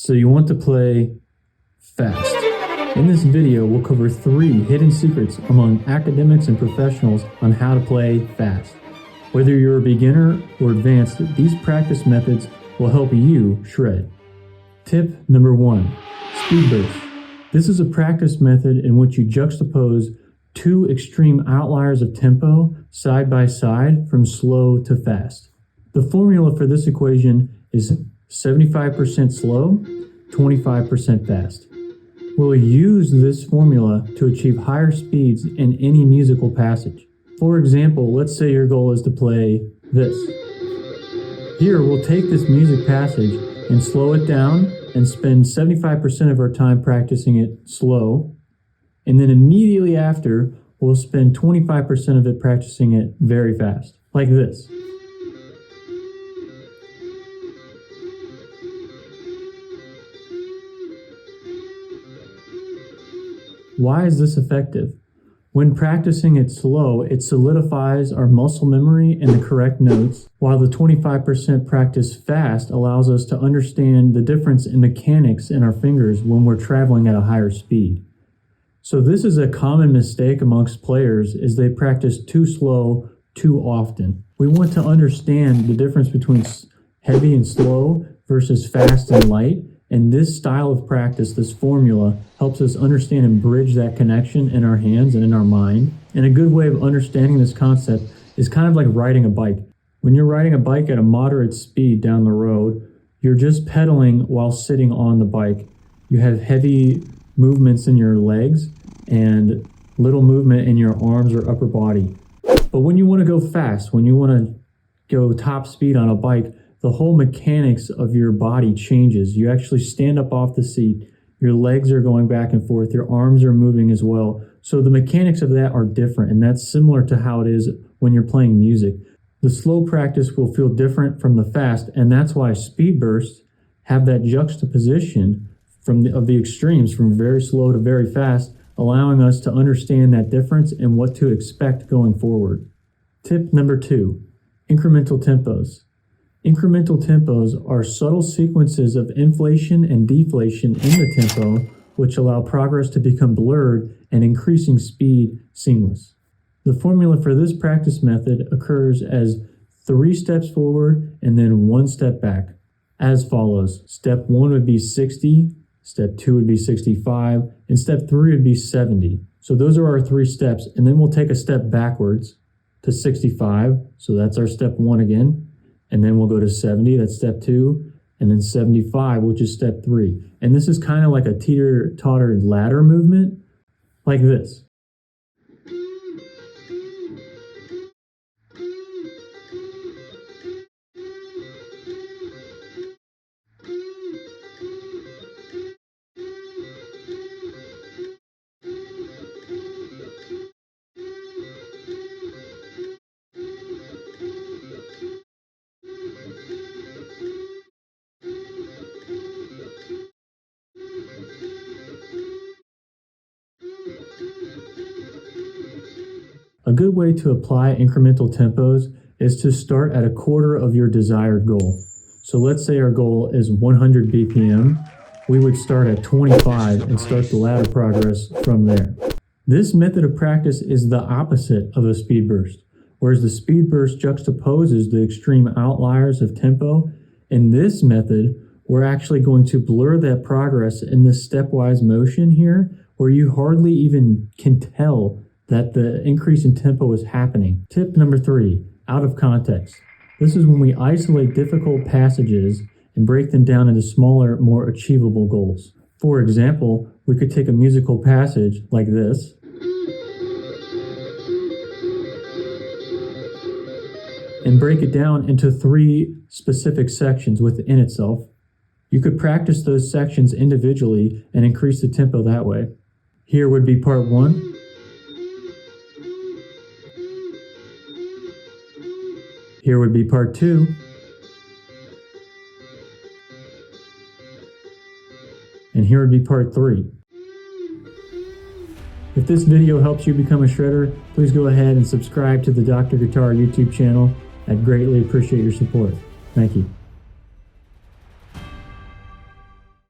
So you want to play fast. In this video, we'll cover 3 hidden secrets among academics and professionals on how to play fast. Whether you're a beginner or advanced, these practice methods will help you shred. Tip number 1, speed burst. This is a practice method in which you juxtapose 2 extreme outliers of tempo side by side from slow to fast. The formula for this equation is 75% slow, 25% fast. We'll use this formula to achieve higher speeds in any musical passage. For example, let's say your goal is to play this. Here, we'll take this music passage and slow it down and spend 75% of our time practicing it slow. And then immediately after, we'll spend 25% of it practicing it very fast, like this. Why is this effective? When practicing it slow, it solidifies our muscle memory and the correct notes, while the 25% practice fast allows us to understand the difference in mechanics in our fingers when we're traveling at a higher speed. So this is a common mistake amongst players, is they practice too slow too often. We want to understand the difference between heavy and slow versus fast and light. And this style of practice, this formula, helps us understand and bridge that connection in our hands and in our mind. And a good way of understanding this concept is kind of like riding a bike. When you're riding a bike at a moderate speed down the road, you're just pedaling while sitting on the bike. You have heavy movements in your legs and little movement in your arms or upper body. But when you want to go fast, when you want to go top speed on a bike, the whole mechanics of your body changes. You actually stand up off the seat, your legs are going back and forth, your arms are moving as well. So the mechanics of that are different, and that's similar to how it is when you're playing music. The slow practice will feel different from the fast, and that's why speed bursts have that juxtaposition of the extremes, from very slow to very fast, allowing us to understand that difference and what to expect going forward. Tip number 2, incremental tempos. Incremental tempos are subtle sequences of inflation and deflation in the tempo, which allow progress to become blurred and increasing speed seamless. The formula for this practice method occurs as 3 steps forward and then 1 step back, as follows. Step 1 would be 60, step 2 would be 65, and step 3 would be 70. So those are our 3 steps, and then we'll take a step backwards to 65, so that's our step 1 again. And then we'll go to 70, that's step 2, and then 75, which is step 3. And this is kind of like a teeter-totter ladder movement, like this. A good way to apply incremental tempos is to start at a quarter of your desired goal. So let's say our goal is 100 BPM. We would start at 25 and start the ladder progress from there. This method of practice is the opposite of a speed burst. Whereas the speed burst juxtaposes the extreme outliers of tempo, in this method, we're actually going to blur that progress in this stepwise motion here, where you hardly even can tell that the increase in tempo is happening. Tip number 3, out of context. This is when we isolate difficult passages and break them down into smaller, more achievable goals. For example, we could take a musical passage like this, and break it down into 3 specific sections within itself. You could practice those sections individually and increase the tempo that way. Here would be part 1. Here would be part 2. And here would be part 3. If this video helps you become a shredder, please go ahead and subscribe to the Dr. Guitar YouTube channel. I'd greatly appreciate your support. Thank you.